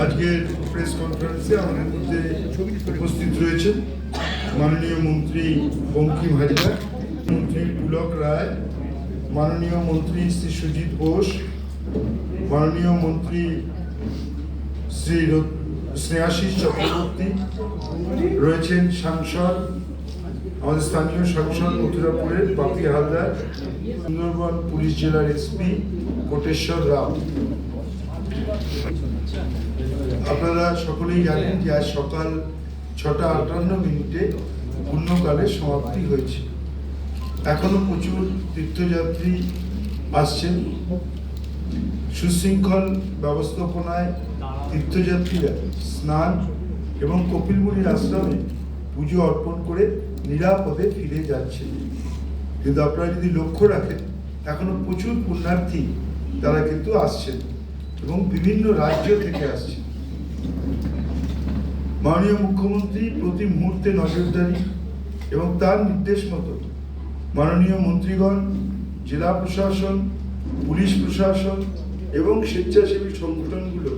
আজকের প্রেস কনফারেন্সে আমাদের মধ্যে উপস্থিত রয়েছেন মাননীয় মন্ত্রী বঙ্কিম হাজরা, মন্ত্রী পুলক রায়, মাননীয় মন্ত্রী শ্রী সুজিত বোস, মাননীয় মন্ত্রী শ্রী স্নেহাশিস চক্রবর্তী, রয়েছেন সাংসদ আমাদের স্থানীয় সাংসদ মথুরাপুরের বাপি হালদার, সুন্দরবন পুলিশ জেলার এসপি কোটেশ্বর রাও। আপনারা সকলেই জানেন যে আজ সকাল 6:58 পূর্ণকালের সমাপ্তি হয়েছে। এখনো প্রচুর তীর্থযাত্রী আসছেন। সুশৃঙ্খল ব্যবস্থাপনায় তীর্থযাত্রীরা স্নান এবং কপিলমুনির আশ্রমে পুজো অর্পণ করে নিরাপদে ফিরে যাচ্ছে। কিন্তু আপনারা যদি লক্ষ্য রাখেন, এখনো প্রচুর পুণ্যার্থী তারা কিন্তু আসছেন এবং বিভিন্ন রাজ্য থেকে আসছেন। মাননীয় মুখ্যমন্ত্রী প্রতি মুহূর্তে নজরদারি এবং তার নির্দেশ মতো মাননীয় মন্ত্রীগণ, জেলা প্রশাসন, পুলিশ প্রশাসন এবং স্বেচ্ছাসেবী সংগঠনগুলো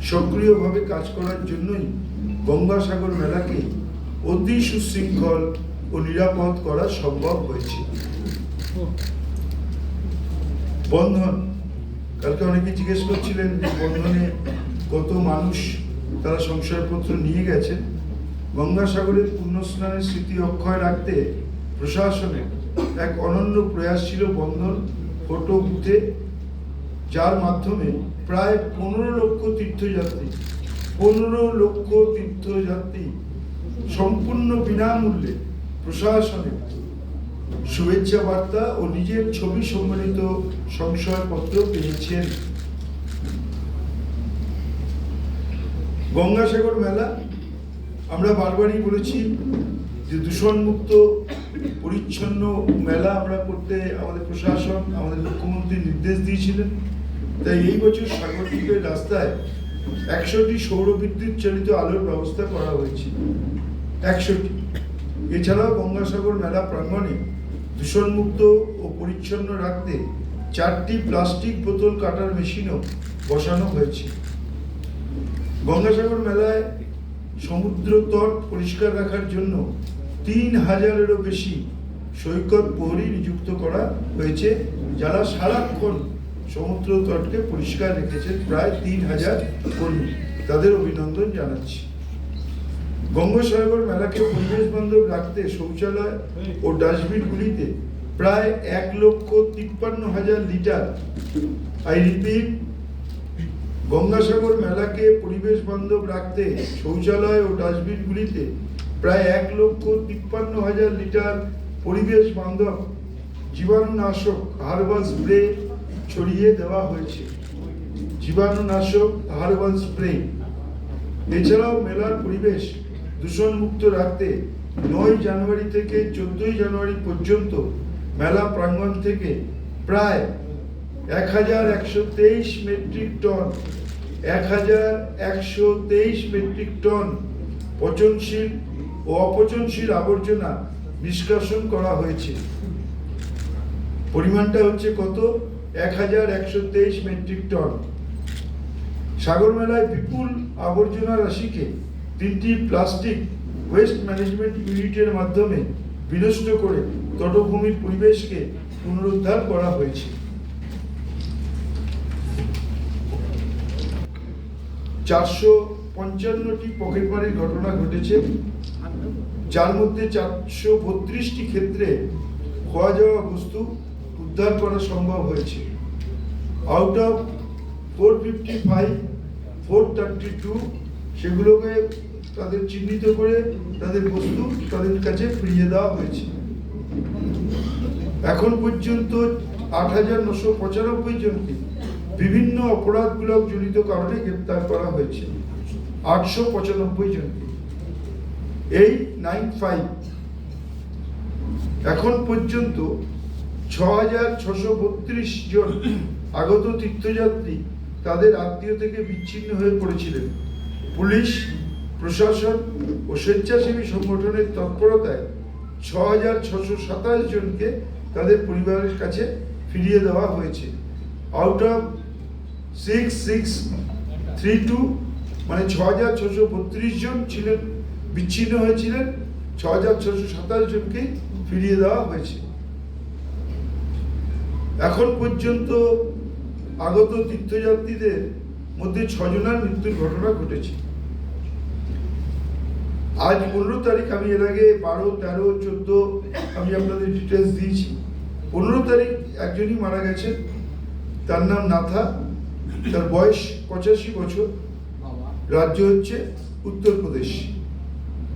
সক্রিয়ভাবে কাজ করার জন্যই গঙ্গাসাগর মেলাকে অতি সুশৃঙ্খল ও নিরাপদ করা সম্ভব হয়েছে। বন্ধন, কালকে অনেকে জিজ্ঞেস করছিলেন যে বন্ধনে কত মানুষ তারা সংশয়পত্র নিয়ে গেছেন। গঙ্গাসাগরের পুণ্যস্নানের স্মৃতি অক্ষয় রাখতে প্রশাসনের এক অনন্য প্রয়াস ছিল বন্ধন ফটো বুথে, যার মাধ্যমে প্রায় 15 লক্ষ তীর্থযাত্রী সম্পূর্ণ বিনামূল্যে প্রশাসনের শুভেচ্ছা বার্তা ও নিজের ছবি সম্বলিত সংশয়পত্র পেয়েছেন। গঙ্গাসাগর মেলা আমরা বারবারই বলেছি যে দূষণমুক্ত পরিচ্ছন্ন মেলা আমরা করতে আমাদের প্রশাসন, আমাদের মুখ্যমন্ত্রী নির্দেশ দিয়েছিলেন। তাই এই বছর সাগরদ্বীপের রাস্তায় 100টি সৌর বিদ্যুৎ চালিত আলোর ব্যবস্থা করা হয়েছে। 100টি। এছাড়াও গঙ্গাসাগর মেলা প্রাঙ্গণে দূষণমুক্ত ও পরিচ্ছন্ন রাখতে 4টি প্লাস্টিক বোতল কাটার মেশিনও বসানো হয়েছে। গঙ্গাসাগর মেলায় সমুদ্র তট পরিষ্কার রাখার জন্য 3000-এরও বেশি সৈকত প্রহরী নিযুক্ত করা হয়েছে, যারা সারাক্ষণ সমুদ্র তটকে পরিষ্কার রেখেছেন। প্রায় 3000 কর্মী, তাদের অভিনন্দন জানাচ্ছি। গঙ্গাসাগর মেলাকে পরিবেশ বান্ধব রাখতে শৌচালয় ও ডাস্টবিনগুলিতে প্রায় 1,53,000 লিটার, আই রিপিট, গঙ্গাসাগর মেলাকে পরিবেশ বান্ধব রাখতে শৌচালয় ও ডাস্টবিনগুলিতে প্রায় 1,53,000 লিটার পরিবেশ বান্ধব জীবাণুনাশক হার্বাল স্প্রে ছড়িয়ে দেওয়া হয়েছে। জীবাণুনাশক হার্বাল স্প্রে। এছাড়াও মেলার পরিবেশ দূষণমুক্ত রাখতে 9 জানুয়ারি থেকে 14 জানুয়ারি পর্যন্ত মেলা প্রাঙ্গণ থেকে প্রায় 1123 মেট্রিক টন পচনশীল ও অপচনশীল আবর্জনা নিষ্কাশন করা হয়েছে। পরিমাণটা হচ্ছে কত? 1123 মেট্রিক টন। সাগর মেলায় বিপুল আবর্জনা রাশিকে 3টি প্লাস্টিক ওয়েস্ট ম্যানেজমেন্ট ইউনিটের মাধ্যমে বিনষ্ট করে তটভূমির পরিবেশকে পুনরুদ্ধার করা হয়েছে। 455টি পকেটমারির ঘটনা ঘটেছে, যার মধ্যে 432টি ক্ষেত্রে খোয়া যাওয়া বস্তু উদ্ধার করা সম্ভব হয়েছে। আউট অফ 455, 432 সেগুলোকে তাদের চিহ্নিত করে তাদের বস্তু তাদের কাছে ফিরিয়ে দেওয়া হয়েছে। এখন পর্যন্ত 8,995 জনকে বিভিন্ন অপরাধমূলক জড়িত কারণে গ্রেপ্তার করা হয়েছে। 895 জনকে, 895। এখন পর্যন্ত 6,632 জন আগত তীর্থযাত্রী তাদের আত্মীয় থেকে বিচ্ছিন্ন হয়ে পড়েছিলেন। পুলিশ প্রশাসন ও স্বেচ্ছাসেবী সংগঠনের তৎপরতায় 6,627 জনকে তাদের পরিবারের কাছে ফিরিয়ে দেওয়া হয়েছে। আউট অফ 6,632 মানে 6,632 জন ছিলেন, বিচ্ছিন্ন হয়েছিলেন, 6,627 জনকে ফিরিয়ে দেওয়া হয়েছে। এখন পর্যন্ত আগত তীর্থযাত্রীদের মধ্যে 6 জনের মৃত্যুর ঘটনা ঘটেছে। আজ 15 তারিখ, আমি এর আগে 12, 13, 14 আমি আপনাদের ডিটেলস দিয়েছি। 15 তারিখ একজনই মারা গেছেন, তার নাম নাথা, তার বয়স 85 বছর, রাজ্য হচ্ছে উত্তরপ্রদেশ।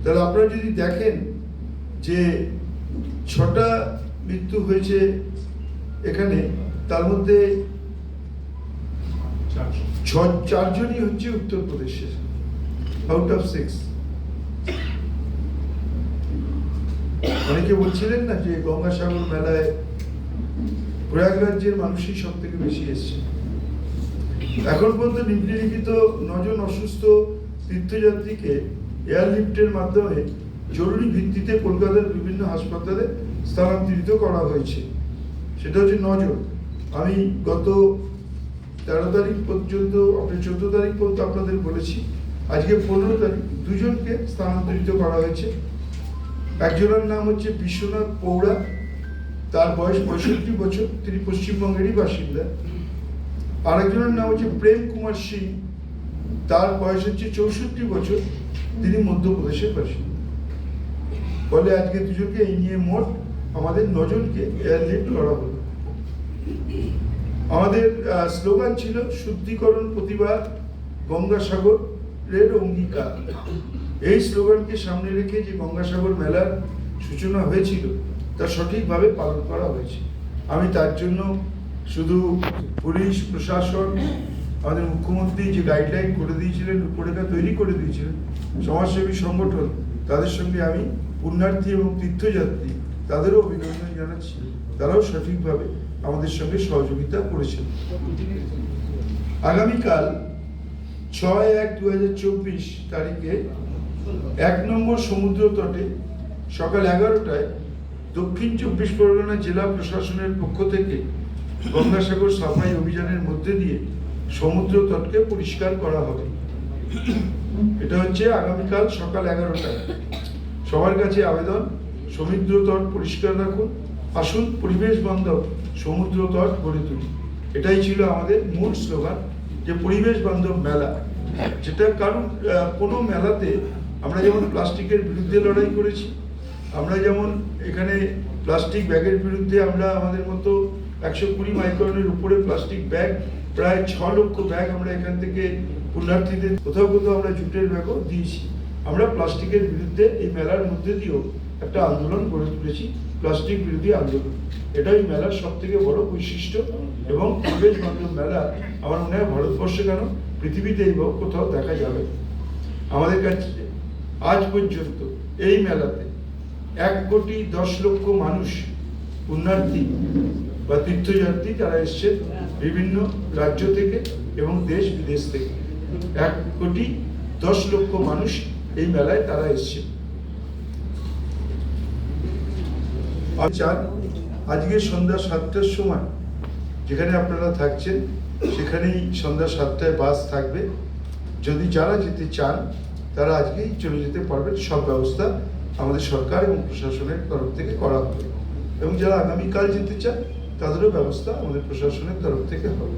তাহলে আপনারা যদি দেখেন যে 6টা মৃত্যু হয়েছে এখানে, তার মধ্যে 4 জনই হচ্ছে উত্তরপ্রদেশের, আউট অফ 6। অনেকে বলছিলেন না যে গঙ্গাসাগর মেলায় প্রয়াগরাজ্যের মানুষই সব থেকে বেশি এসছে। এখন পর্যন্ত নিম্নলিখিত 9 জন অসুস্থ তীর্থযাত্রীকে এয়ারলিফটের মাধ্যমে জরুরি ভিত্তিতে কলকাতার বিভিন্ন হাসপাতালে স্থানান্তরিত করা হয়েছে। সেটা হচ্ছে 9 জন। আমি গত 13 তারিখ পর্যন্ত, 14 তারিখ পর্যন্ত আপনাদের বলেছি। আজকে 15 তারিখ 2 জনকে স্থানান্তরিত করা হয়েছে। একজনের নাম হচ্ছে বিশ্বনাথ পৌড়া, তার বয়স 65 বছর, তিনি পশ্চিমবঙ্গেরই বাসিন্দা। আরেকজনের নাম হচ্ছে প্রেম কুমার সিং, তার বয়স হচ্ছে 64 বছর, তিনি মধ্যপ্রদেশের বাসিন্দা। ফলে আজকে 2 জনকে, এই নিয়ে মোট আমাদের 9 জনকে এয়ারলিফট করা হলো। আমাদের স্লোগান ছিল শুদ্ধিকরণ প্রতিবাদ গঙ্গাসাগরের অঙ্গীকার। এই স্লোগানকে সামনে রেখে যে গঙ্গাসাগর মেলার সূচনা হয়েছিল তা সঠিকভাবে পালন করা হয়েছে। আমি তার জন্য শুধু পুলিশ প্রশাসন, আমাদের মুখ্যমন্ত্রী যে গাইডলাইন করে দিয়েছিলেন, রূপরেখা তৈরি করে দিয়েছিলেন, সমাজসেবী সংগঠন, তাদের সঙ্গে আমি পুণ্যার্থী এবং তীর্থযাত্রী তাদেরও অভিনন্দন জানাচ্ছি। তারাও সঠিকভাবে আমাদের সঙ্গে সহযোগিতা করেছেন। আগামীকাল 6/1/2024 তারিখে 1 নম্বর সমুদ্র তটে সকাল 11টায় দক্ষিণ 24 পরগনা জেলা প্রশাসনের পক্ষ থেকে গঙ্গাসাগর সাফাই অভিযানের মধ্যে দিয়ে সমুদ্র তটকে পরিষ্কার করা হবে। এটা হচ্ছে আগামীকাল সকাল 11টায়। সবার কাছে আবেদন, সমুদ্র তট পরিষ্কার রাখুন, আসুন পরিবেশ বান্ধব সমুদ্র তট গড়ে তুলি। এটাই ছিল আমাদের মূল স্লোগান, যে পরিবেশ বান্ধব মেলা। যেটা কারণ কোনো মেলাতে আমরা যেমন প্লাস্টিকের বিরুদ্ধে লড়াই করেছি, আমরা যেমন এখানে প্লাস্টিক ব্যাগের বিরুদ্ধে আমরা আমাদের মতো 120 মাইক্রনের উপরে প্লাস্টিক ব্যাগ, প্রায় 6 লক্ষ ব্যাগ আমরা এখান থেকে পুণ্যার্থীদের, কোথাও কোথাও আমরা জুটের ব্যাগও দিয়েছি। আমরা প্লাস্টিকের বিরুদ্ধে এই মেলার মধ্যে দিয়েও একটা আন্দোলন গড়ে তুলেছি, প্লাস্টিক বিরোধী আন্দোলন। এটাই মেলার সব থেকে বড় বৈশিষ্ট্য এবং পরিবেশ বান্ধব মেলা আমার মনে হয় ভারতবর্ষে কেন পৃথিবীতেই বা কোথাও দেখা যাবে। আমাদের কাছে আজ পর্যন্ত এই মেলাতে 1,10,00,000 মানুষ, পুণ্যার্থী বা তীর্থযাত্রী যারা এসছেন বিভিন্ন রাজ্য থেকে এবং দেশ বিদেশ থেকে, 1,10,00,000 মানুষ এই মেলায় তারা এসছেন। আজকে সন্ধ্যা 7টার সময় যেখানে আপনারা থাকছেন সেখানেই সন্ধ্যা 7টায় বাস থাকবে। যদি যারা যেতে চান তারা আজকেই চলে যেতে পারবেন। সব ব্যবস্থা আমাদের সরকার এবং প্রশাসনের তরফ থেকে করা হবে, এবং যারা আগামীকাল যেতে চান তাদেরও ব্যবস্থা আমাদের প্রশাসনের তরফ থেকে হবে।